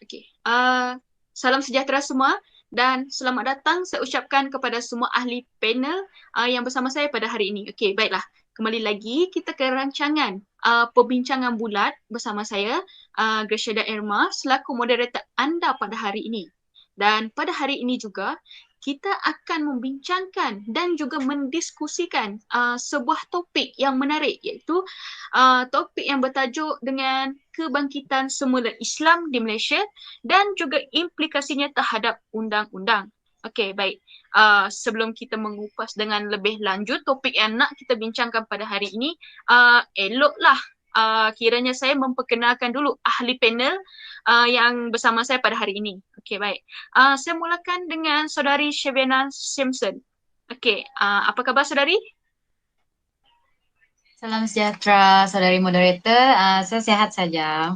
Okey. Salam sejahtera semua dan selamat datang saya ucapkan kepada semua ahli panel yang bersama saya pada hari ini. Okey, baiklah. Kembali lagi kita ke rancangan perbincangan bulat bersama saya, Greshada Irma, selaku moderator anda pada hari ini. Dan pada hari ini juga, kita akan membincangkan dan juga mendiskusikan sebuah topik yang menarik, iaitu topik yang bertajuk dengan kebangkitan semula Islam di Malaysia dan juga implikasinya terhadap undang-undang. Okey, baik. Sebelum kita mengupas dengan lebih lanjut topik yang nak kita bincangkan pada hari ini, eloklah kiranya saya memperkenalkan dulu ahli panel yang bersama saya pada hari ini. Okey, baik. Saya mulakan dengan saudari Shavena Simpson. Okey, apa khabar saudari? Salam sejahtera, saudari moderator. Saya sihat saja.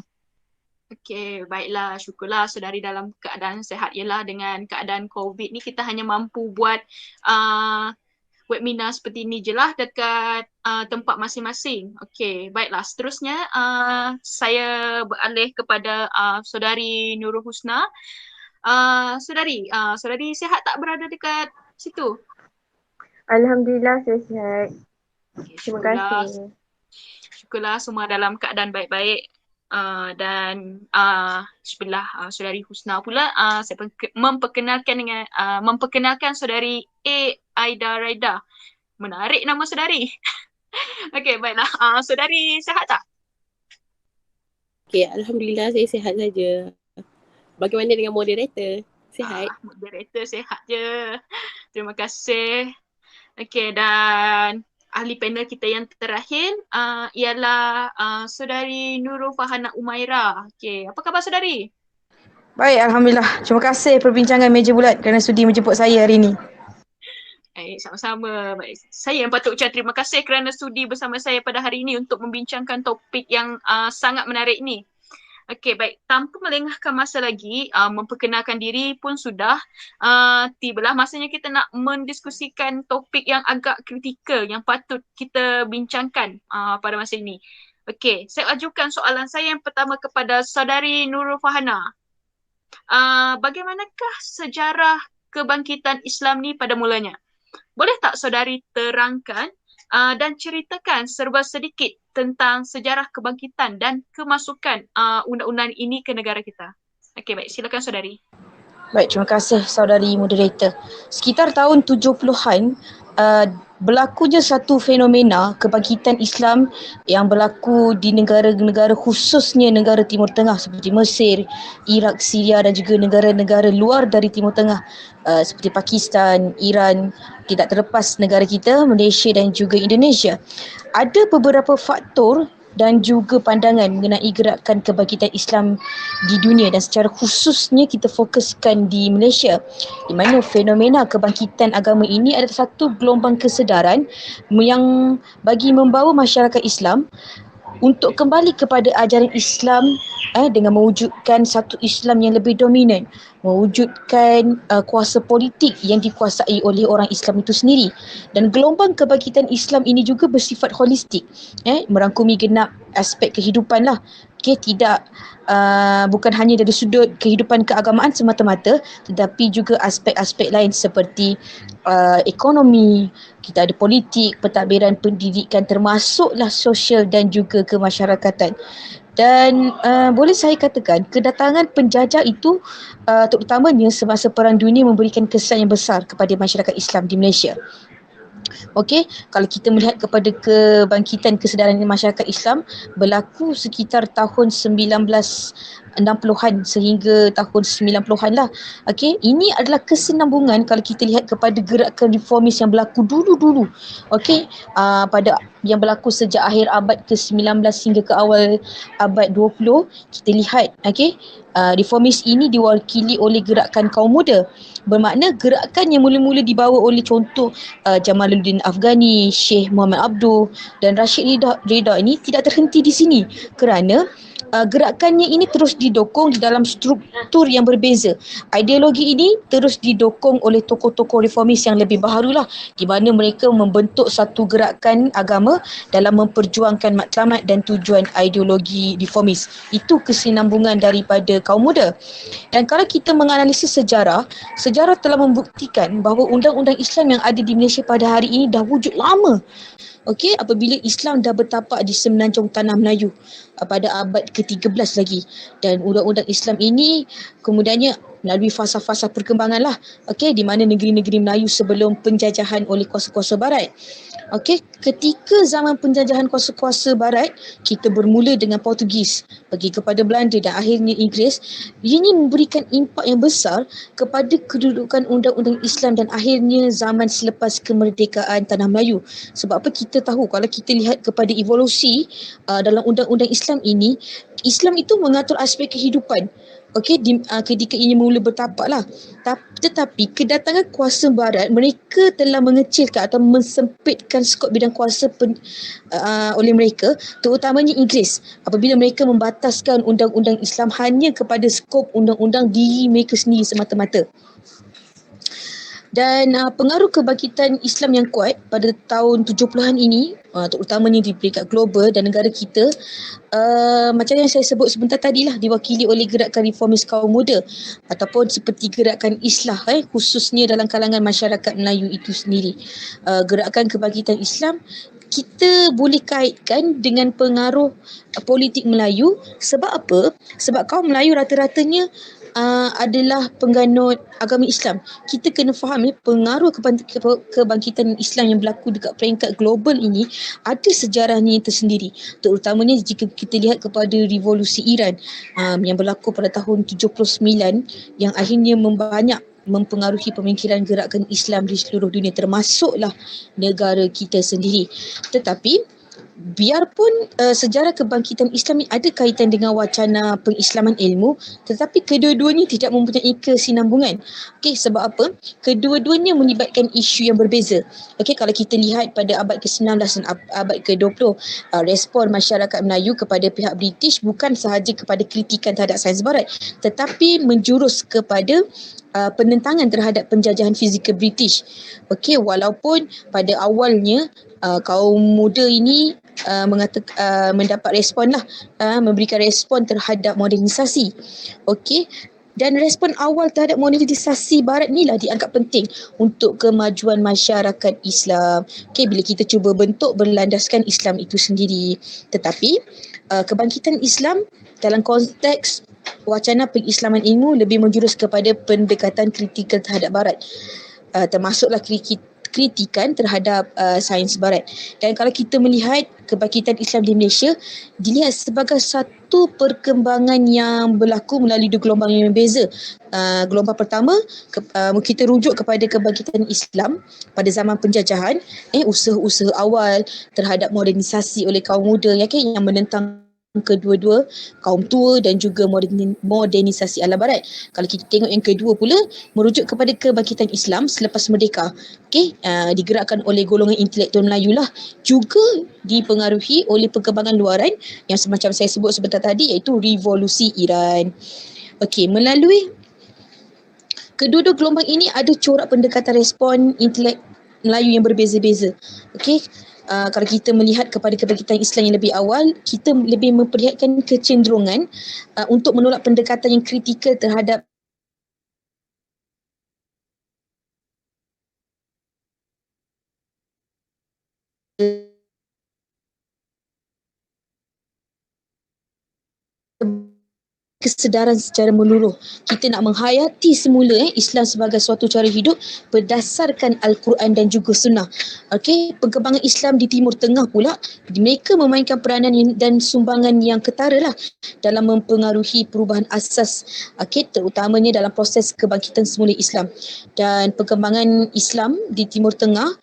Okey, baiklah. Syukurlah saudari dalam keadaan sehat. Ialah dengan keadaan COVID ni kita hanya mampu buat uh, webinar seperti ni je lah dekat tempat masing-masing. Okey, baiklah. Seterusnya saya beralih kepada saudari Nurul Husna. Saudari sihat tak berada dekat situ? Alhamdulillah saya sihat. Okay, Terima syukurlah. kasih. Syukurlah semua dalam keadaan baik-baik. Dan sebelah saudari Husna pula saya memperkenalkan saudari A Aida Raida. Menarik nama saudari. Okey, baiklah. Saudari sihat tak? Okay, Alhamdulillah saya sihat saja. Bagaimana dengan moderator? Sihat? Moderator sihat je. Terima kasih. Okey, dan ahli panel kita yang terakhir ialah saudari Nurul Fahana Umaira. Okey, apa khabar saudari? Baik, Alhamdulillah. Terima kasih perbincangan meja bulat kerana sudi menjemput saya hari ini. Sama-sama. Baik. Saya yang patut ucap terima kasih kerana sudi bersama saya pada hari ini untuk membincangkan topik yang sangat menarik ini. Okey, baik. Tanpa melengahkan masa lagi, memperkenalkan diri pun sudah. Tibalah masanya kita nak mendiskusikan topik yang agak kritikal yang patut kita bincangkan pada masa ini. Okey, saya ajukan soalan saya yang pertama kepada saudari Nurul Fahana. Bagaimanakah sejarah kebangkitan Islam ni pada mulanya? Boleh tak saudari terangkan dan ceritakan serba sedikit tentang sejarah kebangkitan dan kemasukan undang-undang ini ke negara kita? Okey, baik. Silakan saudari. Baik, terima kasih saudari moderator. Sekitar tahun 70-an, berlakunya satu fenomena kebangkitan Islam yang berlaku di negara-negara, khususnya negara Timur Tengah seperti Mesir, Iraq, Syria dan juga negara-negara luar dari Timur Tengah seperti Pakistan, Iran, tidak terlepas negara kita, Malaysia dan juga Indonesia. Ada beberapa faktor dan juga pandangan mengenai gerakan kebangkitan Islam di dunia dan secara khususnya kita fokuskan di Malaysia, di mana fenomena kebangkitan agama ini adalah satu gelombang kesedaran yang bagi membawa masyarakat Islam untuk kembali kepada ajaran Islam dengan mewujudkan satu Islam yang lebih dominan, mewujudkan kuasa politik yang dikuasai oleh orang Islam itu sendiri. Dan gelombang kebangkitan Islam ini juga bersifat holistik, merangkumi genap aspek kehidupan lah. Tidak bukan hanya dari sudut kehidupan keagamaan semata-mata, tetapi juga aspek-aspek lain seperti ekonomi, kita ada politik, pentadbiran pendidikan, termasuklah sosial dan juga kemasyarakatan. Dan boleh saya katakan kedatangan penjajah itu terutamanya semasa Perang Dunia memberikan kesan yang besar kepada masyarakat Islam di Malaysia. Okey, kalau kita melihat kepada kebangkitan kesedaran masyarakat Islam berlaku sekitar tahun 1960-an sehingga tahun 90-an lah. Okey, ini adalah kesinambungan kalau kita lihat kepada gerakan reformis yang berlaku dulu-dulu. Okey, pada yang berlaku sejak akhir abad ke-19 hingga ke awal abad 20, kita lihat reformis ini diwakili oleh gerakan kaum muda. Bermakna gerakan yang mula-mula dibawa oleh contoh Jamaluddin Afghani, Sheikh Muhammad Abduh dan Rashid Rida ini tidak terhenti di sini kerana gerakannya ini terus didokong di dalam struktur yang berbeza. Ideologi ini terus didokong oleh tokoh-tokoh reformis yang lebih baharulah, di mana mereka membentuk satu gerakan agama dalam memperjuangkan matlamat dan tujuan ideologi reformis. Itu kesinambungan daripada kaum muda. Dan kalau kita menganalisis sejarah, sejarah telah membuktikan bahawa undang-undang Islam yang ada di Malaysia pada hari ini dah wujud lama. Okey, apabila Islam dah bertapak di semenanjung tanah Melayu pada abad ke-13 lagi. Dan undang-undang Islam ini kemudiannya melalui fasa-fasa perkembangan lah. Okey, di mana negeri-negeri Melayu sebelum penjajahan oleh kuasa-kuasa barat. Okey, ketika zaman penjajahan kuasa-kuasa barat, kita bermula dengan Portugis, pergi kepada Belanda dan akhirnya Inggeris. Ini memberikan impak yang besar kepada kedudukan undang-undang Islam dan akhirnya zaman selepas kemerdekaan tanah Melayu. Sebab apa, kita tahu kalau kita lihat kepada evolusi dalam undang-undang Islam ini, Islam itu mengatur aspek kehidupan. Okey, ketika ini mula bertapak lah. Tetapi kedatangan kuasa barat, mereka telah mengecilkan atau mensempitkan skop bidang kuasa oleh mereka, terutamanya Inggeris, apabila mereka membataskan undang-undang Islam hanya kepada skop undang-undang diri mereka sendiri semata-mata. Dan pengaruh kebangkitan Islam yang kuat pada tahun 70-an ini, terutamanya di peringkat global dan negara kita, macam yang saya sebut sebentar tadi lah, diwakili oleh gerakan reformis kaum muda ataupun seperti gerakan Islah, khususnya dalam kalangan masyarakat Melayu itu sendiri. Gerakan kebangkitan Islam kita boleh kaitkan dengan pengaruh politik Melayu. Sebab apa? Sebab kaum Melayu rata-ratanya adalah pengganut agama Islam. Kita kena faham pengaruh kebangkitan Islam yang berlaku dekat peringkat global ini ada sejarahnya yang tersendiri. Terutamanya jika kita lihat kepada revolusi Iran yang berlaku pada tahun 79 yang akhirnya mempengaruhi pemikiran gerakan Islam di seluruh dunia, termasuklah negara kita sendiri. Tetapi biarpun sejarah kebangkitan Islam ini ada kaitan dengan wacana pengislaman ilmu, tetapi kedua-duanya tidak mempunyai kesinambungan. Okey, sebab apa? Kedua-duanya melibatkan isu yang berbeza. Okey, kalau kita lihat pada abad ke-19 dan abad ke-20, respon masyarakat Melayu kepada pihak British bukan sahaja kepada kritikan terhadap sains barat, tetapi menjurus kepada penentangan terhadap penjajahan fizikal British. Okey, walaupun pada awalnya kaum muda ini mendapat respon lah, memberikan respon terhadap modernisasi. Okey, dan respon awal terhadap modernisasi barat ni lah dianggap penting untuk kemajuan masyarakat Islam. Okey, bila kita cuba bentuk berlandaskan Islam itu sendiri. Tetapi kebangkitan Islam dalam konteks wacana pengislaman ilmu lebih menjurus kepada pendekatan kritikal terhadap barat, termasuklah kritikan terhadap sains barat. Dan kalau kita melihat kebangkitan Islam di Malaysia dilihat sebagai satu perkembangan yang berlaku melalui dua gelombang yang berbeza. Gelombang pertama, kita rujuk kepada kebangkitan Islam pada zaman penjajahan, usaha-usaha awal terhadap modernisasi oleh kaum muda yang menentang kedua-dua, kaum tua dan juga modernisasi ala barat. Kalau kita tengok yang kedua pula, merujuk kepada kebangkitan Islam selepas merdeka. Okey, digerakkan oleh golongan intelektual Melayu lah, juga dipengaruhi oleh perkembangan luaran yang semacam saya sebut sebentar tadi, iaitu revolusi Iran. Okey, melalui kedua-dua gelombang ini ada corak pendekatan respon intelek Melayu yang berbeza-beza. Okey, kalau kita melihat kepada kebangkitan Islam yang lebih awal, kita lebih memperlihatkan kecenderungan untuk menolak pendekatan yang kritikal terhadap kesedaran secara menyeluruh. Kita nak menghayati semula Islam sebagai suatu cara hidup berdasarkan Al-Quran dan juga Sunnah. Okey, perkembangan Islam di Timur Tengah pula, mereka memainkan peranan dan sumbangan yang ketara lah dalam mempengaruhi perubahan asas, terutamanya dalam proses kebangkitan semula Islam. Dan perkembangan Islam di Timur Tengah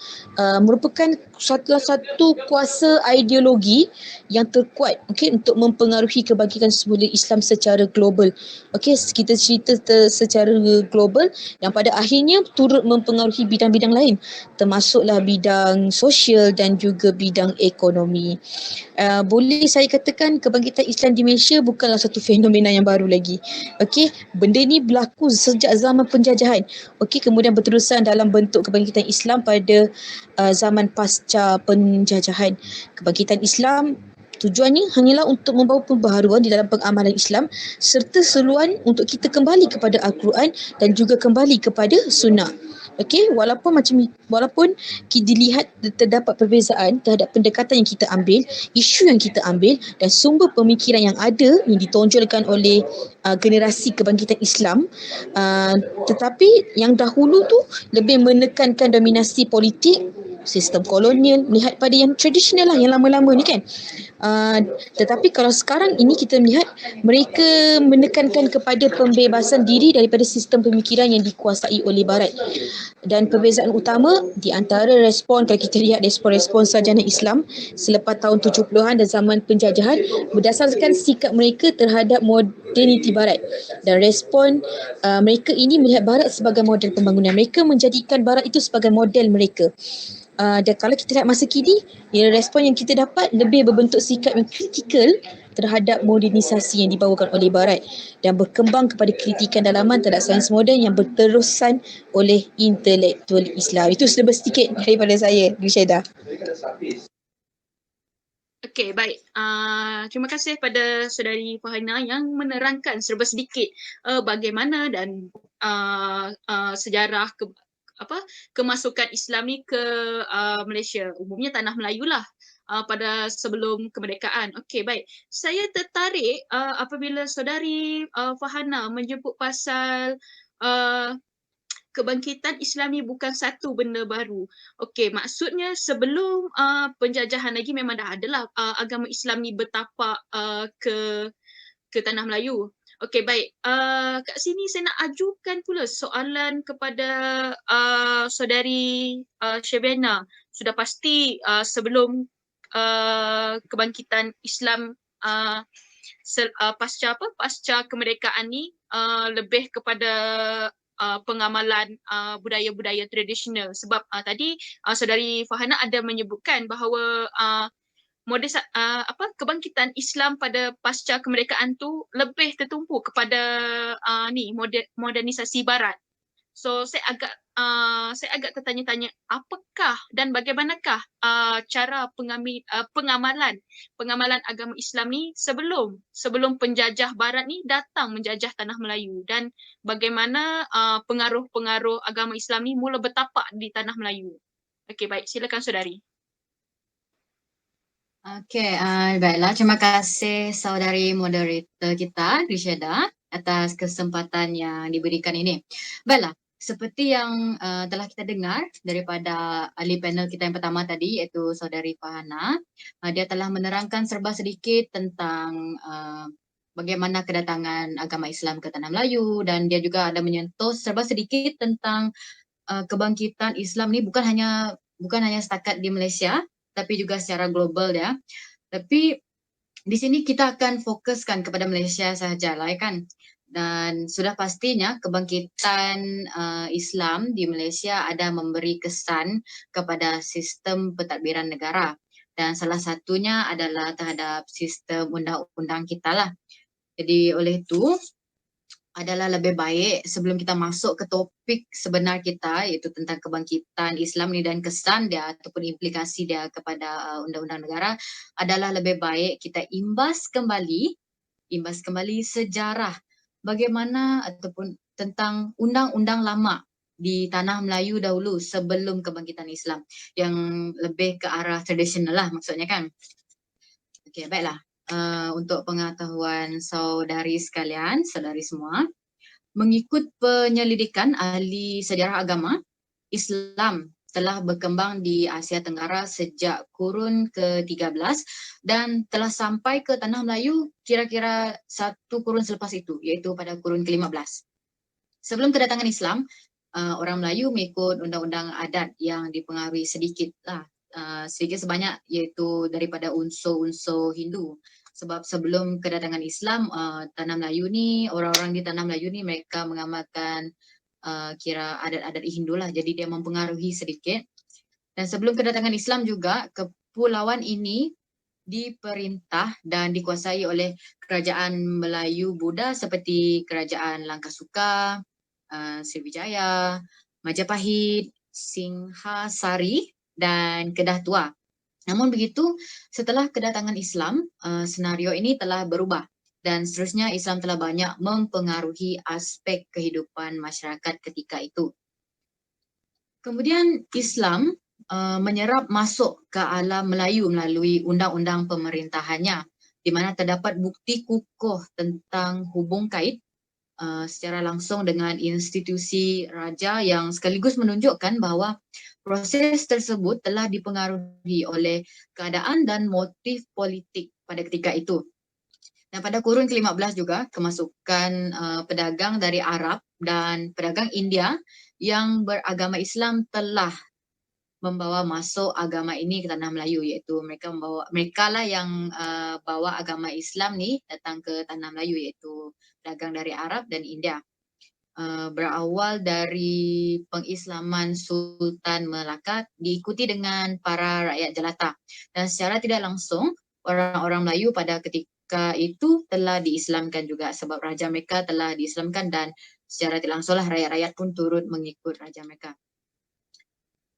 merupakan salah satu kuasa ideologi yang terkuat, okey, untuk mempengaruhi kebangkitan semula Islam secara global. Okey, kita cerita secara global yang pada akhirnya turut mempengaruhi bidang-bidang lain, termasuklah bidang sosial dan juga bidang ekonomi. Boleh saya katakan kebangkitan Islam di Malaysia bukanlah satu fenomena yang baru lagi. Okey, benda ni berlaku sejak zaman penjajahan. Okey, kemudian berterusan dalam bentuk kebangkitan Islam pada zaman pasca penjajahan. Kebangkitan Islam tujuannya hanyalah untuk membawa pembaharuan di dalam pengamalan Islam serta seruan untuk kita kembali kepada Al-Quran dan juga kembali kepada sunnah. Okey, walaupun dilihat terdapat perbezaan terhadap pendekatan yang kita ambil, isu yang kita ambil dan sumber pemikiran yang ada yang ditonjolkan oleh generasi kebangkitan Islam, tetapi yang dahulu tu lebih menekankan dominasi politik, sistem kolonial, melihat pada yang tradisional lah, yang lama-lama ni kan. Tetapi kalau sekarang ini kita melihat mereka menekankan kepada pembebasan diri daripada sistem pemikiran yang dikuasai oleh Barat. Dan perbezaan utama di antara respon, kalau kita lihat respon-respon sarjana Islam selepas tahun 70-an dan zaman penjajahan, berdasarkan sikap mereka terhadap moderniti Barat. Dan respon mereka ini melihat Barat sebagai model pembangunan. Mereka menjadikan Barat itu sebagai model mereka. Dan kalau kita lihat masa kini, respon yang kita dapat lebih berbentuk sikap yang kritikal terhadap modernisasi yang dibawakan oleh Barat dan berkembang kepada kritikan dalaman terhadap sains moden yang berterusan oleh intelektual Islam. Itu sedikit daripada saya, Grishaida. Okey, baik. Terima kasih pada saudari Fahana yang menerangkan serba sedikit bagaimana dan sejarah kemasukan Islam ni ke Malaysia. Umumnya tanah Melayu lah pada sebelum kemerdekaan. Okey, baik. Saya tertarik apabila saudari Fahana menyebut pasal kebangkitan Islam ni bukan satu benda baru. Okey, maksudnya sebelum penjajahan lagi memang dah adalah agama Islam ni bertapak ke tanah Melayu. Okey, baik. Kat sini saya nak ajukan pula soalan kepada saudari Syabiana. Sudah pasti sebelum kebangkitan Islam pasca kemerdekaan ni lebih kepada pengamalan budaya-budaya tradisional. Sebab tadi saudari Fahana ada menyebutkan bahawa kebangkitan Islam pada pasca kemerdekaan tu lebih tertumpu kepada modernisasi Barat. So saya agak tertanya-tanya apakah dan bagaimanakah cara pengamalan agama Islam ni sebelum penjajah Barat ni datang menjajah tanah Melayu, dan bagaimana pengaruh-pengaruh agama Islam ni mula bertapak di tanah Melayu. Okey, baik, silakan saudari. Okey, baiklah. Terima kasih saudari moderator kita, Grishaida, atas kesempatan yang diberikan ini. Baiklah, seperti yang telah kita dengar daripada ahli panel kita yang pertama tadi, iaitu saudari Fahana, dia telah menerangkan serba sedikit tentang bagaimana kedatangan agama Islam ke tanah Melayu, dan dia juga ada menyentuh serba sedikit tentang kebangkitan Islam ni bukan hanya setakat di Malaysia, tapi juga secara global ya. Tapi di sini kita akan fokuskan kepada Malaysia sahajalah kan. Dan sudah pastinya kebangkitan Islam di Malaysia ada memberi kesan kepada sistem pentadbiran negara. Dan salah satunya adalah terhadap sistem undang-undang kita lah. Jadi oleh itu adalah lebih baik sebelum kita masuk ke topik sebenar kita, iaitu tentang kebangkitan Islam ni dan kesan dia ataupun implikasi dia kepada undang-undang negara, adalah lebih baik kita imbas kembali sejarah bagaimana ataupun tentang undang-undang lama di tanah Melayu dahulu sebelum kebangkitan Islam, yang lebih ke arah tradisional lah maksudnya kan. Okey, baiklah. Untuk pengetahuan saudari sekalian, saudari semua, mengikut penyelidikan ahli sejarah agama, Islam telah berkembang di Asia Tenggara sejak kurun ke-13 dan telah sampai ke tanah Melayu kira-kira satu kurun selepas itu, iaitu pada kurun ke-15. Sebelum kedatangan Islam, orang Melayu mengikut undang-undang adat yang dipengaruhi sedikit lah sedikit sebanyak iaitu daripada unsur-unsur Hindu. Sebab sebelum kedatangan Islam, Tanah Melayu ni, orang-orang di Tanah Melayu ni mereka mengamalkan kira adat-adat Hindu lah. Jadi dia mempengaruhi sedikit. Dan sebelum kedatangan Islam juga, kepulauan ini diperintah dan dikuasai oleh kerajaan Melayu Buddha seperti kerajaan Langkasuka, Sriwijaya, Majapahit, Singhasari dan Kedah Tua. Namun begitu, setelah kedatangan Islam, senario ini telah berubah dan seterusnya Islam telah banyak mempengaruhi aspek kehidupan masyarakat ketika itu. Kemudian Islam menyerap masuk ke alam Melayu melalui undang-undang pemerintahannya, di mana terdapat bukti kukuh tentang hubung kait secara langsung dengan institusi raja yang sekaligus menunjukkan bahawa proses tersebut telah dipengaruhi oleh keadaan dan motif politik pada ketika itu. Dan pada kurun ke-15 juga, kemasukan pedagang dari Arab dan pedagang India yang beragama Islam telah membawa masuk agama ini ke tanah Melayu, iaitu mereka lah yang bawa agama Islam ni datang ke tanah Melayu, iaitu pedagang dari Arab dan India. Berawal dari pengislaman Sultan Melaka diikuti dengan para rakyat jelata, dan secara tidak langsung orang-orang Melayu pada ketika itu telah diislamkan juga sebab raja mereka telah diislamkan, dan secara tidak langsung lah rakyat-rakyat pun turut mengikut raja mereka.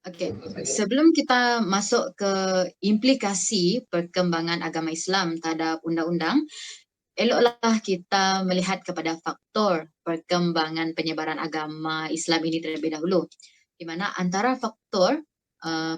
Okey, sebelum kita masuk ke implikasi perkembangan agama Islam terhadap undang-undang, eloklah kita melihat kepada faktor perkembangan penyebaran agama Islam ini terlebih dahulu. Di mana antara faktor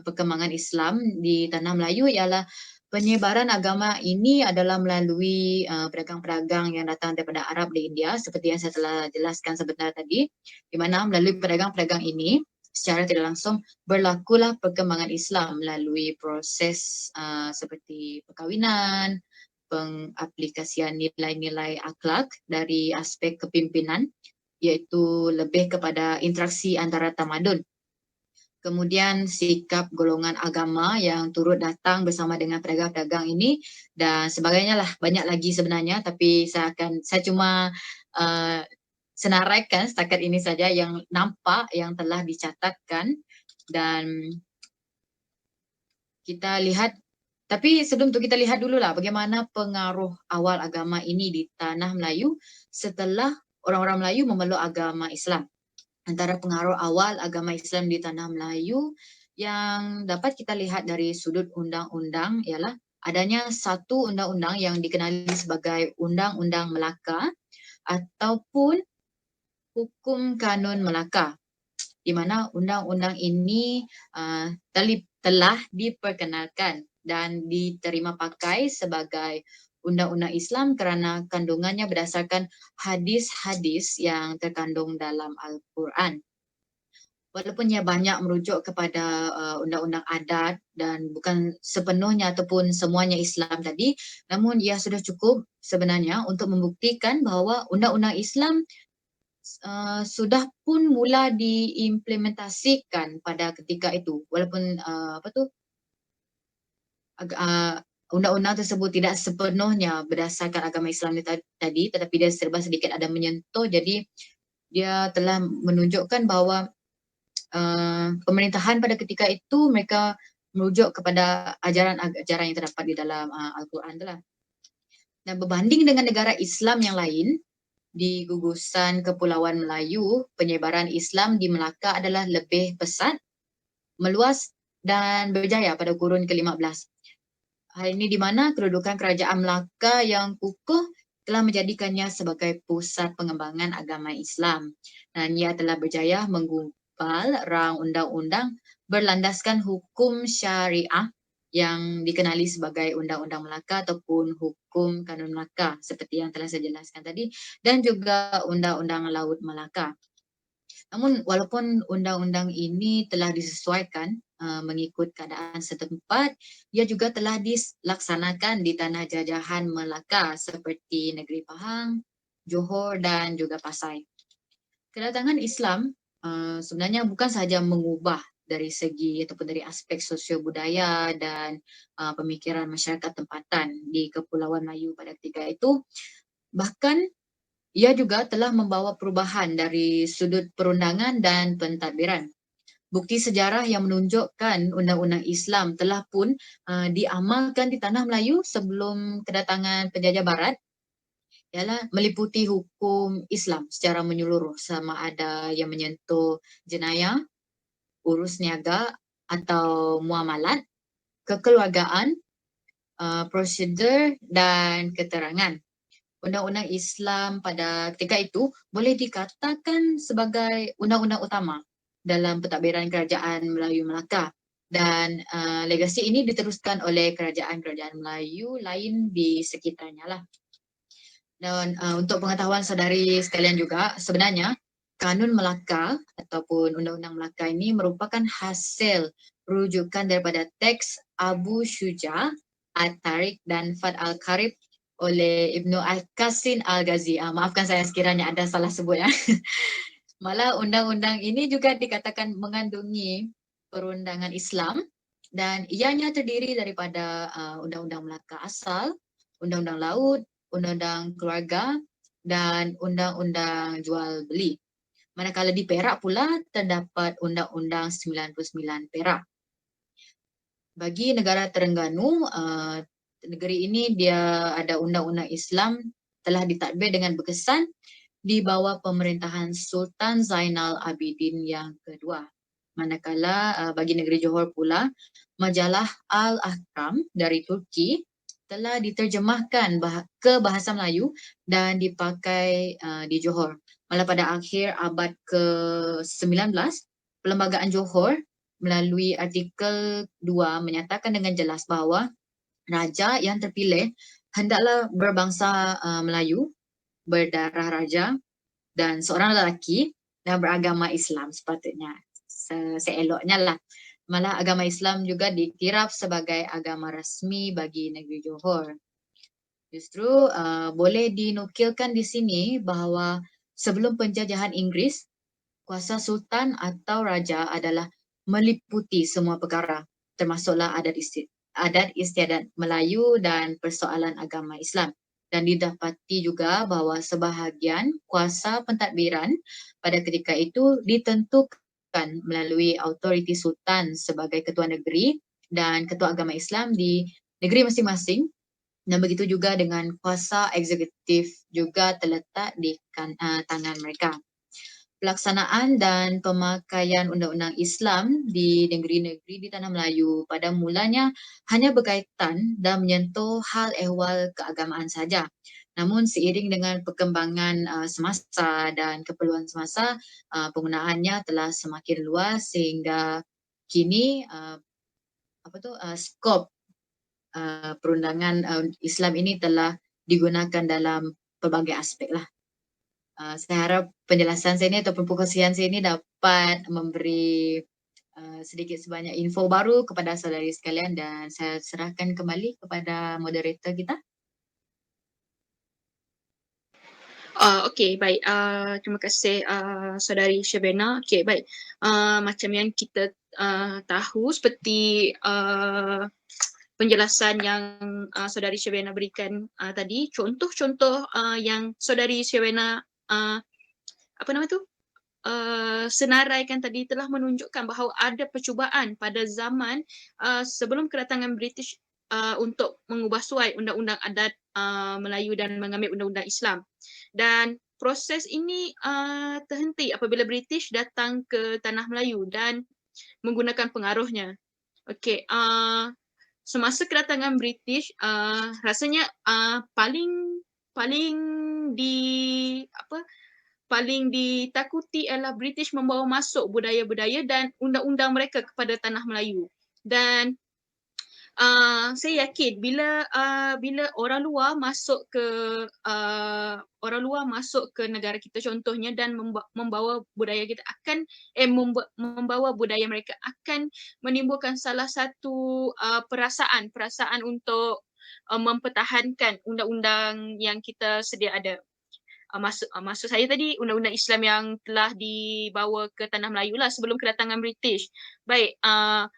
perkembangan Islam di tanah Melayu ialah penyebaran agama ini adalah melalui pedagang-pedagang yang datang daripada Arab dan India, seperti yang saya telah jelaskan sebentar tadi, di mana melalui pedagang-pedagang ini secara tidak langsung berlakulah perkembangan Islam melalui proses seperti perkahwinan, pengaplikasian nilai-nilai akhlak dari aspek kepimpinan, iaitu lebih kepada interaksi antara tamadun. Kemudian sikap golongan agama yang turut datang bersama dengan pedagang-pedagang ini dan sebagainya lah, banyak lagi sebenarnya, tapi saya cuma senaraikan setakat ini saja yang nampak, yang telah dicatatkan, dan kita lihat. Tapi sebelum tu kita lihat dululah bagaimana pengaruh awal agama ini di tanah Melayu setelah orang-orang Melayu memeluk agama Islam. Antara pengaruh awal agama Islam di tanah Melayu yang dapat kita lihat dari sudut undang-undang ialah adanya satu undang-undang yang dikenali sebagai Undang-Undang Melaka ataupun Hukum Kanun Melaka, di mana undang-undang ini telah diperkenalkan dan diterima pakai sebagai undang-undang Islam kerana kandungannya berdasarkan hadis-hadis yang terkandung dalam Al-Quran. Walaupun ia banyak merujuk kepada undang-undang adat dan bukan sepenuhnya ataupun semuanya Islam tadi, namun ia sudah cukup sebenarnya untuk membuktikan bahawa undang-undang Islam sudah pun mula diimplementasikan pada ketika itu, walaupun undang-undang tersebut tidak sepenuhnya berdasarkan agama Islam tadi, tetapi dia serba sedikit ada menyentuh, jadi dia telah menunjukkan bahawa pemerintahan pada ketika itu mereka merujuk kepada ajaran-ajaran yang terdapat di dalam Al-Quran itulah. Dan berbanding dengan negara Islam yang lain, di gugusan Kepulauan Melayu, penyebaran Islam di Melaka adalah lebih pesat, meluas dan berjaya pada kurun ke-15. Hal ini di mana kedudukan kerajaan Melaka yang kukuh telah menjadikannya sebagai pusat pengembangan agama Islam. Dan ia telah berjaya menggumpal rang undang-undang berlandaskan hukum syariah yang dikenali sebagai Undang-Undang Melaka ataupun Hukum Kanun Melaka seperti yang telah saya jelaskan tadi, dan juga Undang-Undang Laut Melaka. Namun walaupun undang-undang ini telah disesuaikan mengikut keadaan setempat, ia juga telah dilaksanakan di tanah jajahan Melaka seperti negeri Pahang, Johor dan juga Pasai. Kedatangan Islam sebenarnya bukan sahaja mengubah dari segi ataupun dari aspek sosio budaya dan pemikiran masyarakat tempatan di Kepulauan Melayu pada ketika itu. Bahkan ia juga telah membawa perubahan dari sudut perundangan dan pentadbiran. Bukti sejarah yang menunjukkan undang-undang Islam telah pun diamalkan di tanah Melayu sebelum kedatangan penjajah barat ialah meliputi hukum Islam secara menyeluruh, sama ada yang menyentuh jenayah, urus niaga atau muamalat, kekeluargaan, prosedur dan keterangan. Undang-undang Islam pada ketika itu boleh dikatakan sebagai undang-undang utama dalam pentadbiran kerajaan Melayu Melaka, dan legasi ini diteruskan oleh kerajaan-kerajaan Melayu lain di sekitarnya lah. Dan untuk pengetahuan saudari sekalian juga, sebenarnya Kanun Melaka ataupun Undang-Undang Melaka ini merupakan hasil rujukan daripada teks Abu Syuja, At-Tariq dan Fad Al-Qarib oleh Ibnu Al-Qasin Al-Ghazi. Maafkan saya sekiranya ada salah sebut ya. Malah undang-undang ini juga dikatakan mengandungi perundangan Islam dan ianya terdiri daripada Undang-Undang Melaka asal, Undang-Undang Laut, Undang-Undang Keluarga dan Undang-Undang Jual Beli. Manakala di Perak pula terdapat Undang-Undang 99 Perak. Bagi negara Terengganu, negeri ini dia ada undang-undang Islam telah ditadbir dengan berkesan di bawah pemerintahan Sultan Zainal Abidin yang kedua. Manakala bagi negeri Johor pula, majalah Al-Ahkam dari Turki telah diterjemahkan ke bahasa Melayu dan dipakai di Johor. Malah pada akhir abad ke-19, Perlembagaan Johor melalui artikel 2 menyatakan dengan jelas bahawa raja yang terpilih hendaklah berbangsa Melayu, berdarah raja dan seorang lelaki dan beragama Islam sepatutnya. Seeloknya lah. Malah agama Islam juga diktiraf sebagai agama rasmi bagi negeri Johor. Justru boleh dinukilkan di sini bahawa sebelum penjajahan Inggeris, kuasa sultan atau raja adalah meliputi semua perkara, termasuklah adat istiadat Melayu dan persoalan agama Islam. Dan didapati juga bahawa sebahagian kuasa pentadbiran pada ketika itu ditentukan melalui autoriti sultan sebagai ketua negeri dan ketua agama Islam di negeri masing-masing. Dan begitu juga dengan kuasa eksekutif juga terletak di tangan mereka. Pelaksanaan dan pemakaian undang-undang Islam di negeri-negeri di Tanah Melayu pada mulanya hanya berkaitan dan menyentuh hal ehwal keagamaan saja. Namun seiring dengan perkembangan semasa dan keperluan semasa, penggunaannya telah semakin luas sehingga kini skop perundangan Islam ini telah digunakan dalam pelbagai aspek lah. Saya harap penjelasan saya ini ataupun perkongsian saya ini dapat memberi sedikit sebanyak info baru kepada saudari sekalian, dan saya serahkan kembali kepada moderator kita. Okey, baik. Terima kasih saudari Syabena. Okey, baik. Macam yang kita tahu seperti penjelasan yang saudari Syabena berikan tadi, contoh-contoh yang saudari Syabena senaraikan tadi telah menunjukkan bahawa ada percubaan pada zaman sebelum kedatangan British untuk mengubah suai undang-undang adat Melayu dan mengambil undang-undang Islam. Dan proses ini terhenti apabila British datang ke tanah Melayu dan menggunakan pengaruhnya. Okey, semasa kedatangan British, rasanya paling ditakuti ialah British membawa masuk budaya-budaya dan undang-undang mereka kepada tanah Melayu. Dan saya yakin bila orang luar masuk ke negara kita contohnya dan membawa budaya kita membawa budaya mereka akan menimbulkan salah satu perasaan untuk mempertahankan undang-undang yang kita sedia ada. maksud saya tadi undang-undang Islam yang telah dibawa ke tanah Melayu lah sebelum kedatangan British. Baik, saya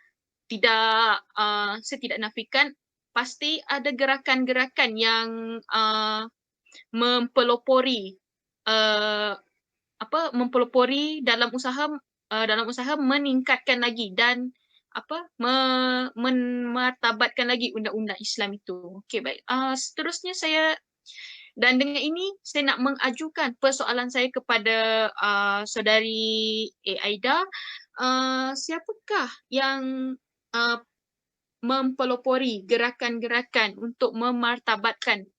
tidak nafikan pasti ada gerakan-gerakan yang mempelopori dalam usaha meningkatkan lagi dan memartabatkan lagi undang-undang Islam itu. Okey, baik. Seterusnya dan dengan ini saya nak mengajukan persoalan saya kepada saudari Aida. Siapakah yang mempelopori gerakan-gerakan untuk memartabatkan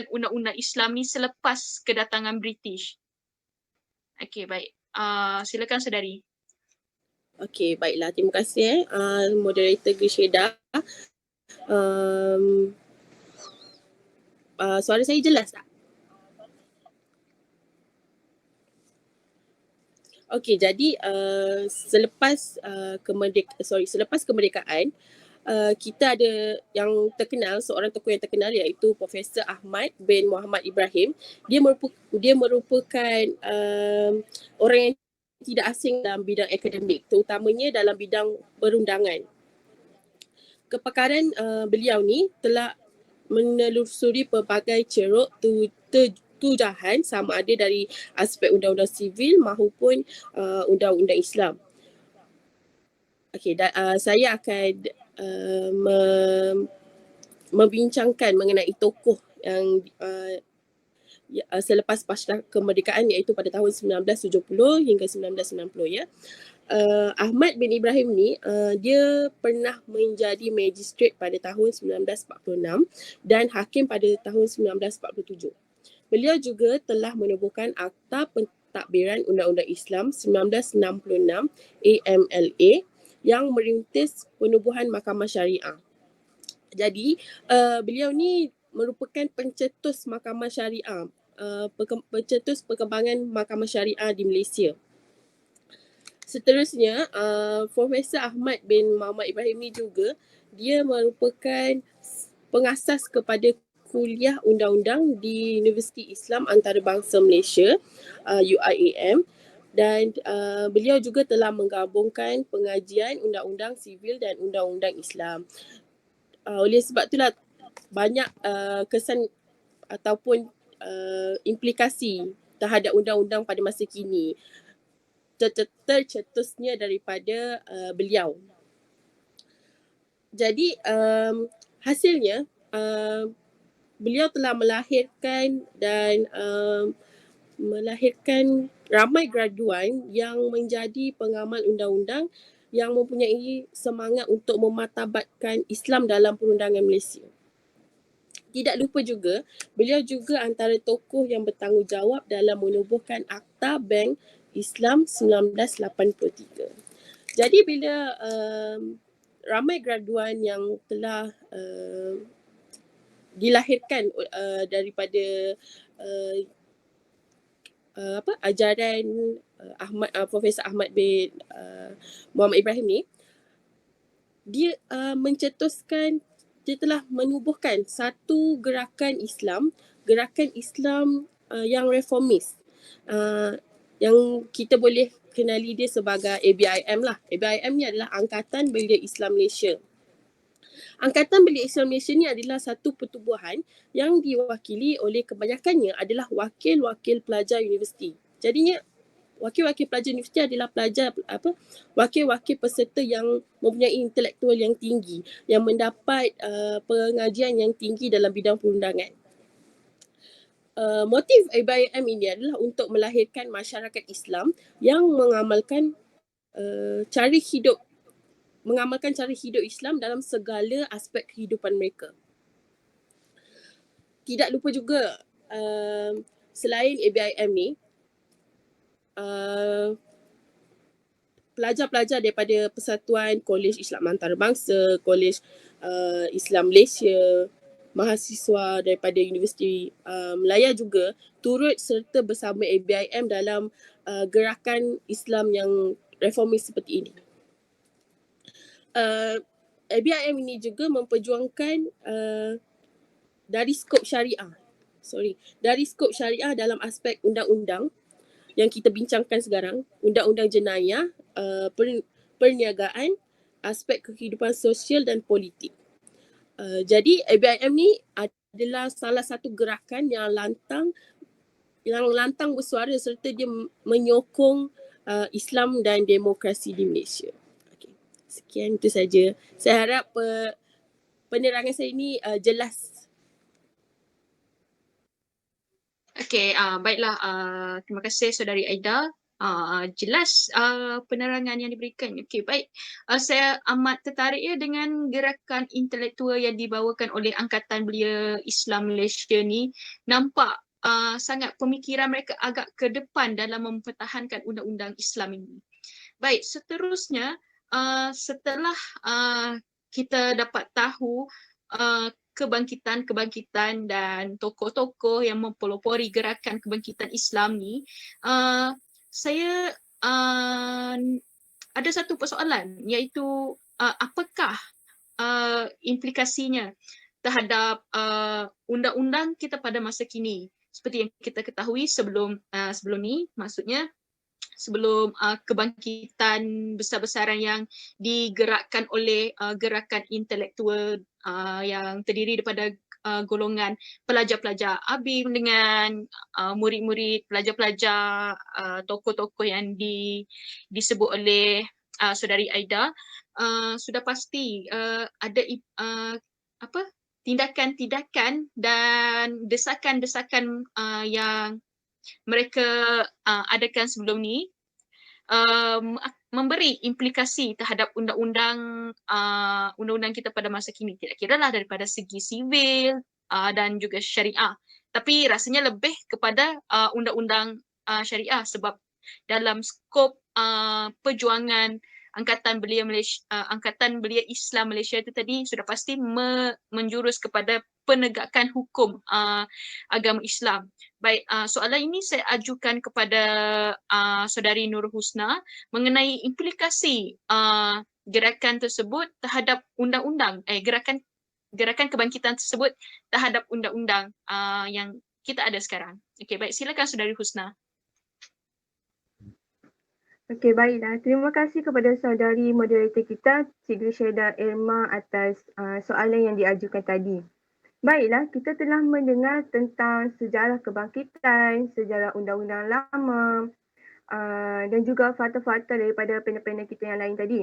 undang-undang Islam ni selepas kedatangan British? Okey, baik. Silakan saudari. Okey, baiklah. Terima kasih moderator Grisheda. Suara saya jelas tak? Okey, jadi selepas kemerdekaan, kita ada yang terkenal, seorang tokoh yang terkenal iaitu Profesor Ahmad bin Muhammad Ibrahim. Dia merupakan orang yang tidak asing dalam bidang akademik, terutamanya dalam bidang perundangan. Kepakaran beliau ni telah menelusuri pelbagai ceruk tujahan sama ada dari aspek undang-undang sivil maupun undang-undang Islam. Okey, saya akan membincangkan mengenai tokoh yang selepas pasca kemerdekaan iaitu pada tahun 1970 hingga 1990 ya. Ahmad bin Ibrahim ni dia pernah menjadi magistrate pada tahun 1946 dan hakim pada tahun 1947. Beliau juga telah menubuhkan Akta Pentadbiran Undang-Undang Islam 1966 AMLA yang merintis penubuhan Mahkamah Syariah. Jadi beliau ni merupakan pencetus Mahkamah Syariah, pencetus perkembangan Mahkamah Syariah di Malaysia. Seterusnya, Profesor Ahmad bin Muhammad Ibrahim ni juga dia merupakan pengasas kepada kuliah undang-undang di Universiti Islam Antarabangsa Malaysia, UIAM, dan beliau juga telah menggabungkan pengajian undang-undang sivil dan undang-undang Islam. Oleh sebab itulah banyak kesan ataupun implikasi terhadap undang-undang pada masa kini tercetusnya daripada beliau. Jadi hasilnya beliau telah melahirkan ramai graduan yang menjadi pengamal undang-undang yang mempunyai semangat untuk memartabatkan Islam dalam perundangan Malaysia. Tidak lupa juga, beliau juga antara tokoh yang bertanggungjawab dalam menubuhkan Akta Bank Islam 1983. Jadi bila ramai graduan yang telah dilahirkan daripada ajaran Profesor Ahmad bin Muhammad Ibrahim ni, dia dia telah menubuhkan satu gerakan Islam yang reformis, yang kita boleh kenali dia sebagai ABIM lah. ABIM ni adalah Angkatan Belia Islam Malaysia. Angkatan Belia Islam Malaysia ni adalah satu pertubuhan yang diwakili oleh kebanyakannya adalah wakil-wakil pelajar universiti. Jadinya wakil-wakil pelajar universiti adalah wakil-wakil peserta yang mempunyai intelektual yang tinggi, yang mendapat pengajian yang tinggi dalam bidang perundangan. Motif ABIM ini adalah untuk melahirkan masyarakat Islam yang mengamalkan cara hidup Islam dalam segala aspek kehidupan mereka. Tidak lupa juga selain ABIM ni, pelajar-pelajar daripada Persatuan Kolej Islam Antarabangsa, Kolej Islam Malaysia, mahasiswa daripada Universiti Melaya juga turut serta bersama ABIM dalam gerakan Islam yang reformis seperti ini. ABIM ini juga memperjuangkan dari skop syariah. Dari skop syariah dalam aspek undang-undang yang kita bincangkan sekarang, undang-undang jenayah, perniagaan, aspek kehidupan sosial dan politik. Jadi ABIM ni adalah salah satu gerakan yang lantang bersuara serta dia menyokong Islam dan demokrasi di Malaysia. Okay. Sekian itu saja. Saya harap penerangan saya ini jelas. Okey, baiklah. Terima kasih Saudari Aida. Jelas penerangan yang diberikan. Okey, baik. Saya amat tertarik ya dengan gerakan intelektual yang dibawakan oleh Angkatan Belia Islam Malaysia ni. Nampak sangat pemikiran mereka agak ke depan dalam mempertahankan undang-undang Islam ini. Baik, seterusnya setelah kita dapat tahu kebangkitan dan tokoh-tokoh yang mempelopori gerakan kebangkitan Islam ni, saya ada satu persoalan, iaitu apakah implikasinya terhadap undang-undang kita pada masa kini. Seperti yang kita ketahui sebelum ni, maksudnya sebelum kebangkitan besar-besaran yang digerakkan oleh gerakan intelektual yang terdiri daripada golongan pelajar-pelajar ABIM dengan murid-murid pelajar-pelajar tokoh-tokoh yang disebut oleh Saudari Aida, sudah pasti ada tindakan-tindakan dan desakan-desakan yang mereka adakan sebelum ni memberi implikasi terhadap undang-undang kita pada masa kini. Tidak kiralah daripada segi sivil dan juga syariah. Tapi rasanya lebih kepada undang-undang syariah sebab dalam skop perjuangan Angkatan Belia Islam Malaysia itu tadi sudah pasti menjurus kepada penegakan hukum agama Islam. Baik, soalan ini saya ajukan kepada Saudari Nur Husna mengenai implikasi gerakan tersebut terhadap undang-undang, gerakan kebangkitan tersebut terhadap undang-undang yang kita ada sekarang. Okey, baik, silakan Saudari Husna. Okey, baiklah. Terima kasih kepada saudari moderator kita, Cikgu Syedah Irma atas soalan yang diajukan tadi. Baiklah, kita telah mendengar tentang sejarah kebangkitan, sejarah undang-undang lama dan juga fakta-fakta daripada panel-panel kita yang lain tadi.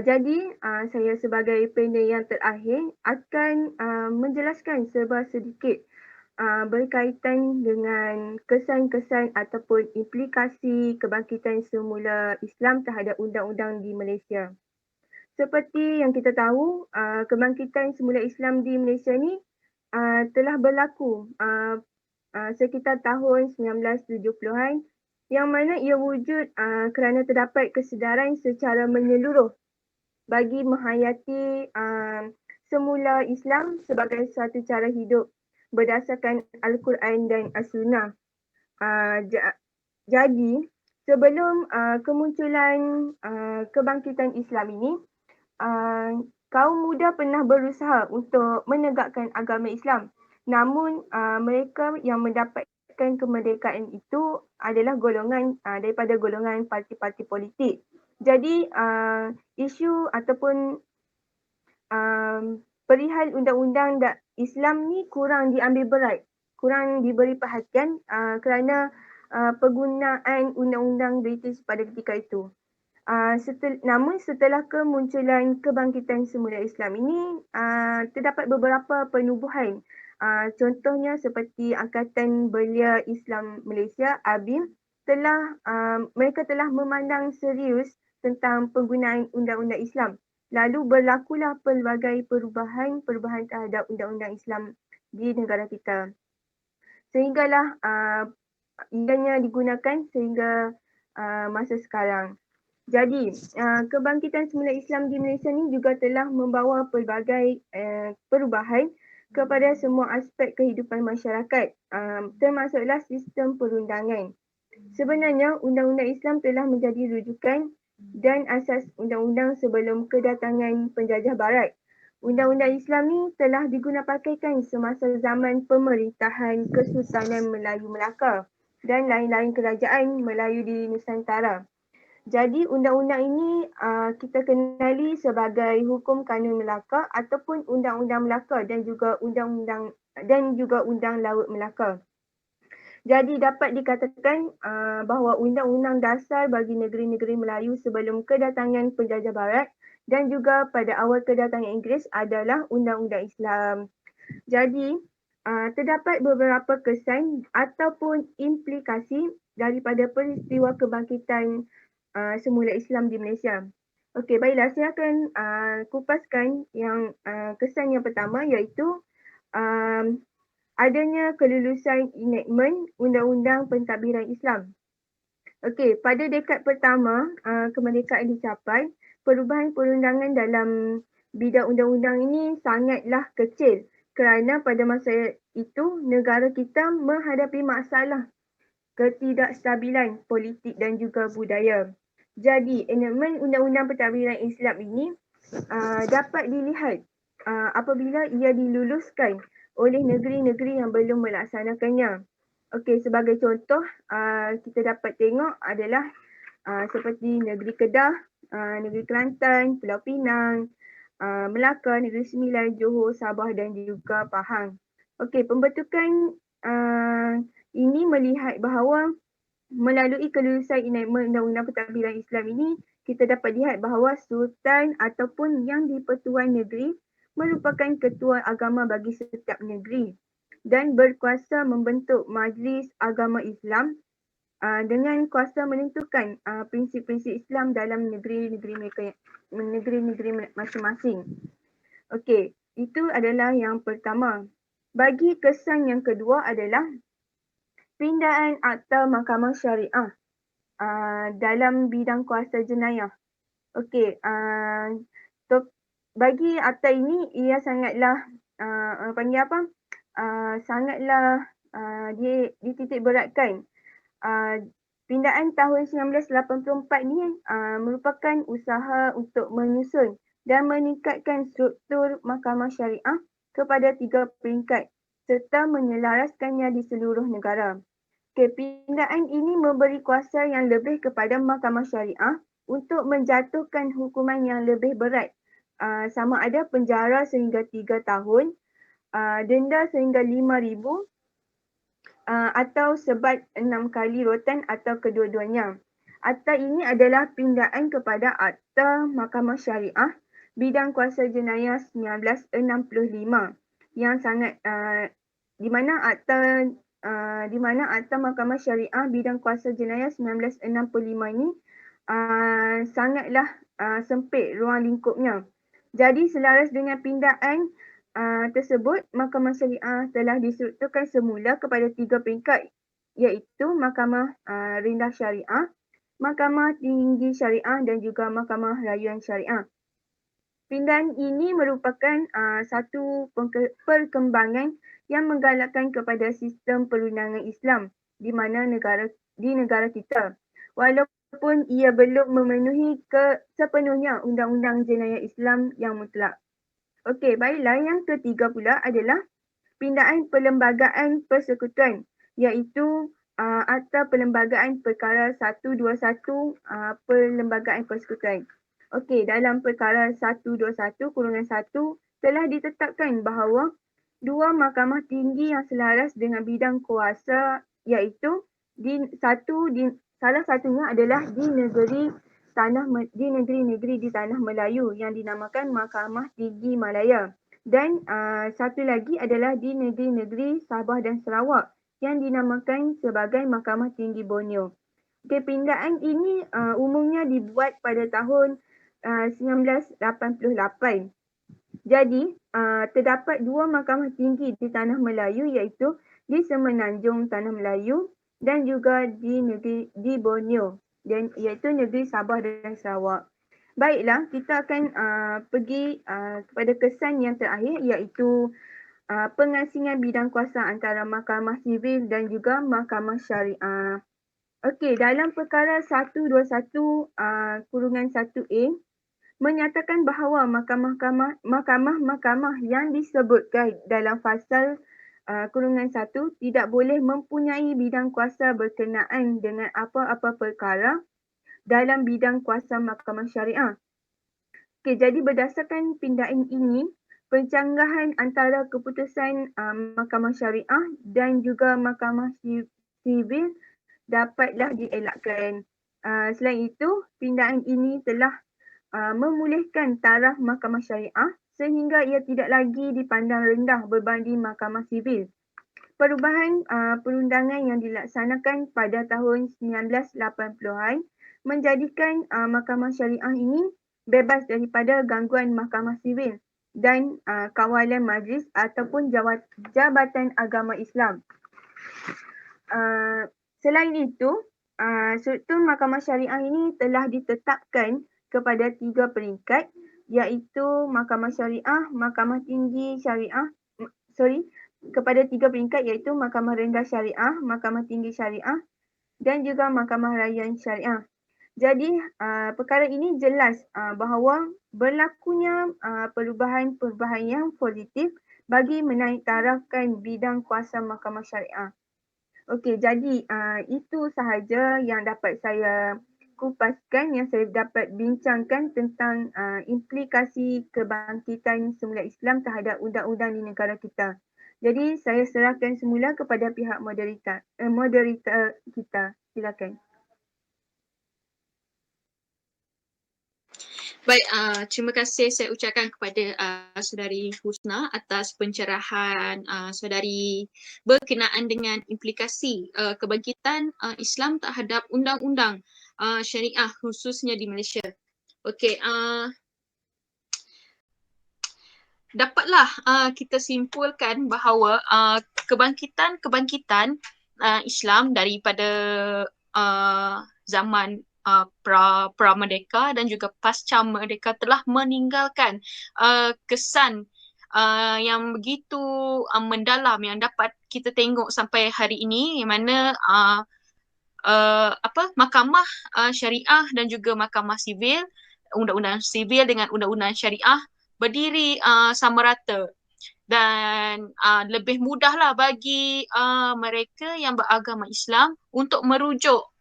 Jadi, saya sebagai panel yang terakhir akan menjelaskan serba sedikit berkaitan dengan kesan-kesan ataupun implikasi kebangkitan semula Islam terhadap undang-undang di Malaysia. Seperti yang kita tahu, kebangkitan semula Islam di Malaysia ni telah berlaku sekitar tahun 1970-an, yang mana ia wujud kerana terdapat kesedaran secara menyeluruh bagi menghayati semula Islam sebagai suatu cara hidup berdasarkan Al-Quran dan As-Sunnah. Jadi, sebelum kemunculan kebangkitan Islam ini, kaum muda pernah berusaha untuk menegakkan agama Islam. Namun, mereka yang mendapatkan kemerdekaan itu adalah daripada golongan parti-parti politik. Jadi, isu ataupun perihal undang-undang Islam ni kurang diambil berat, kurang diberi perhatian kerana penggunaan undang-undang British pada ketika itu. Namun setelah kemunculan kebangkitan semula Islam ini, terdapat beberapa penubuhan. Contohnya seperti Angkatan Belia Islam Malaysia, ABIM, mereka telah memandang serius tentang penggunaan undang-undang Islam. Lalu berlakulah pelbagai perubahan terhadap undang-undang Islam di negara kita. Sehinggalah ianya digunakan sehingga masa sekarang. Jadi, kebangkitan semula Islam di Malaysia ni juga telah membawa pelbagai perubahan kepada semua aspek kehidupan masyarakat, termasuklah sistem perundangan. Sebenarnya, undang-undang Islam telah menjadi rujukan dan asas undang-undang sebelum kedatangan penjajah barat. Undang-undang Islam ni telah digunapakai semasa zaman pemerintahan Kesultanan Melayu Melaka dan lain-lain kerajaan Melayu di Nusantara. Jadi undang-undang ini kita kenali sebagai Hukum Kanun Melaka ataupun Undang-Undang Melaka dan juga Undang Laut Melaka. Jadi dapat dikatakan bahawa Undang-Undang Dasar bagi negeri-negeri Melayu sebelum kedatangan penjajah Barat dan juga pada awal kedatangan Inggeris adalah Undang-Undang Islam. Jadi terdapat beberapa kesan ataupun implikasi daripada peristiwa kebangkitan semula Islam di Malaysia. Okey, baiklah, saya akan kupaskan yang kesan yang pertama iaitu adanya kelulusan enactment Undang-Undang Pentadbiran Islam. Okey, pada dekad pertama kemerdekaan dicapai, perubahan perundangan dalam bidang undang-undang ini sangatlah kecil kerana pada masa itu negara kita menghadapi masalah ketidakstabilan politik dan juga budaya. Jadi, enactment Undang-Undang Pentadbiran Islam ini dapat dilihat apabila ia diluluskan oleh negeri-negeri yang belum melaksanakannya. Okey, sebagai contoh kita dapat tengok adalah seperti negeri Kedah, negeri Kelantan, Pulau Pinang, Melaka, Negeri Sembilan, Johor, Sabah dan juga Pahang. Okey, pembentukan ini melihat bahawa melalui kelulusan enactment Undang-Undang Pentadbiran Islam ini, kita dapat lihat bahawa Sultan ataupun yang di-Pertuan Negeri merupakan ketua agama bagi setiap negeri dan berkuasa membentuk Majlis Agama Islam dengan kuasa menentukan prinsip-prinsip Islam dalam negeri-negeri mereka, negeri-negeri masing-masing. Okey, itu adalah yang pertama. Bagi kesan yang kedua adalah pindaan Akta Mahkamah Syariah dalam bidang kuasa jenayah. Okey, bagi akta ini ia sangatlah sangatlah dititik beratkan. Pindaan tahun 1984 ni merupakan usaha untuk menyusun dan meningkatkan struktur Mahkamah Syariah kepada 3 peringkat serta menyelaraskannya di seluruh negara. Pindaan ini memberi kuasa yang lebih kepada Mahkamah Syariah untuk menjatuhkan hukuman yang lebih berat, sama ada penjara sehingga 3 tahun, denda sehingga RM5,000 atau sebat 6 kali rotan atau kedua-duanya. Akta ini adalah pindaan kepada Akta Mahkamah Syariah Bidang Kuasa Jenayah 1965 yang sangat di mana Akta Mahkamah Syariah Bidang Kuasa Jenayah 1965 ini sangatlah sempit ruang lingkupnya. Jadi selaras dengan pindaan tersebut, Mahkamah Syariah telah distrukturkan semula kepada 3 peringkat iaitu Mahkamah Rendah Syariah, Mahkamah Tinggi Syariah dan juga Mahkamah Rayuan Syariah. Pindaan ini merupakan satu perkembangan yang menggalakkan kepada sistem perundangan Islam di negara kita. Walaupun ia belum memenuhi sepenuhnya Undang-Undang Jenayah Islam yang mutlak. Okey, baiklah, yang ketiga pula adalah pindaan Perlembagaan Persekutuan iaitu Akta Perlembagaan Perkara 121 Perlembagaan Persekutuan. Okey, dalam Perkara 121-1 telah ditetapkan bahawa 2 mahkamah tinggi yang selaras dengan bidang kuasa iaitu salah satunya adalah di negeri-negeri di Tanah Melayu yang dinamakan Mahkamah Tinggi Malaya dan satu lagi adalah di negeri-negeri Sabah dan Sarawak yang dinamakan sebagai Mahkamah Tinggi Borneo. Pindaan ini umumnya dibuat pada tahun 1988. Jadi, terdapat 2 mahkamah tinggi di Tanah Melayu iaitu di Semenanjung Tanah Melayu dan juga di Borneo dan iaitu negeri Sabah dan Sarawak. Baiklah, kita akan pergi kepada kesan yang terakhir iaitu pengasingan bidang kuasa antara Mahkamah Sivil dan juga Mahkamah Syariah. Okey, dalam Perkara 121-1A menyatakan bahawa mahkamah yang disebutkan dalam fasal kurungan 1 tidak boleh mempunyai bidang kuasa berkenaan dengan apa-apa perkara dalam bidang kuasa mahkamah syariah. Okey, jadi berdasarkan pindaan ini, pencanggahan antara keputusan mahkamah syariah dan juga mahkamah sivil dapatlah dielakkan. Selain itu, pindaan ini telah memulihkan taraf mahkamah syariah sehingga ia tidak lagi dipandang rendah berbanding mahkamah sivil. Perubahan perundangan yang dilaksanakan pada tahun 1980-an menjadikan mahkamah syariah ini bebas daripada gangguan mahkamah sivil dan kawalan majlis ataupun jabatan agama Islam. Selain itu, struktur mahkamah syariah ini telah ditetapkan kepada 3 peringkat, iaitu mahkamah syariah, mahkamah tinggi syariah, kepada 3 peringkat iaitu mahkamah rendah syariah, mahkamah tinggi syariah dan juga mahkamah raya syariah. Jadi perkara ini jelas bahawa berlakunya perubahan-perubahan yang positif bagi menaik tarafkan bidang kuasa mahkamah syariah. Okey, jadi itu sahaja yang dapat saya kupaskan, yang saya dapat bincangkan tentang implikasi kebangkitan semula Islam terhadap undang-undang di negara kita. Jadi saya serahkan semula kepada pihak moderator kita. Silakan. Baik, terima kasih saya ucapkan kepada Saudari Husna atas pencerahan saudari berkenaan dengan implikasi kebangkitan Islam terhadap undang-undang syariah khususnya di Malaysia. Okey, dapatlah kita simpulkan bahawa kebangkitan Islam daripada zaman pra-merdeka dan juga pasca merdeka telah meninggalkan kesan yang begitu mendalam yang dapat kita tengok sampai hari ini, yang mana mahkamah syariah dan juga mahkamah sivil, undang-undang sivil dengan undang-undang syariah berdiri sama rata. Dan lebih mudahlah bagi mereka yang beragama Islam untuk merujuk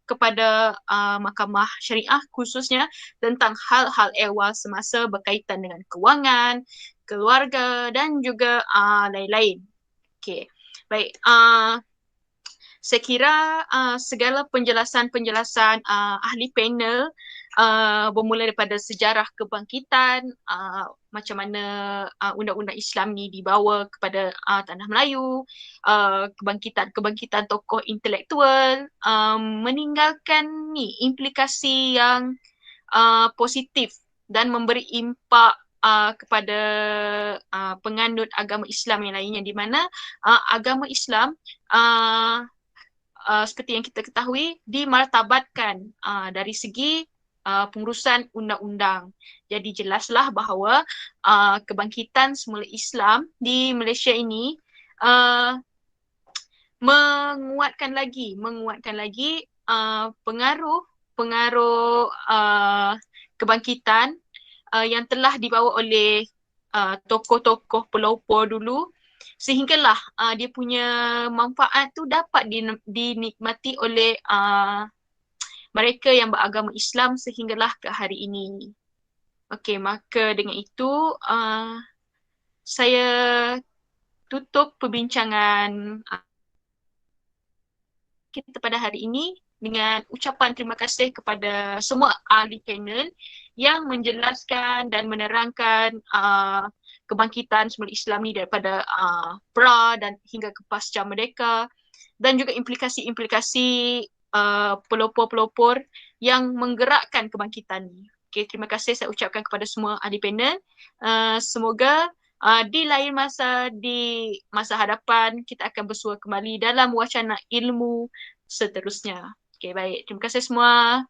kepada mahkamah syariah khususnya tentang hal-hal ehwal semasa berkaitan dengan kewangan, keluarga dan juga lain-lain. Okey, baik. Saya kira segala penjelasan-penjelasan ahli panel bermula daripada sejarah kebangkitan, macam mana undang-undang Islam ni dibawa kepada tanah Melayu, kebangkitan tokoh intelektual, meninggalkan implikasi yang positif dan memberi impak kepada penganut agama Islam yang lainnya, di mana agama Islam seperti yang kita ketahui dimartabatkan dari segi pengurusan undang-undang. Jadi jelaslah bahawa kebangkitan semula Islam di Malaysia ini menguatkan lagi pengaruh kebangkitan yang telah dibawa oleh tokoh-tokoh pelopor dulu, sehinggalah dia punya manfaat tu dapat dinikmati oleh mereka yang beragama Islam sehinggalah ke hari ini. Okey, maka dengan itu saya tutup perbincangan kita pada hari ini dengan ucapan terima kasih kepada semua ahli panel yang menjelaskan dan menerangkan kebangkitan semula Islam ni daripada pra dan hingga ke pasca merdeka, dan juga implikasi-implikasi pelopor-pelopor yang menggerakkan kebangkitan ni. Okay, terima kasih saya ucapkan kepada semua ahli panel. Semoga di lain masa, di masa hadapan, kita akan bersua kembali dalam wacana ilmu seterusnya. Okay, baik. Terima kasih semua.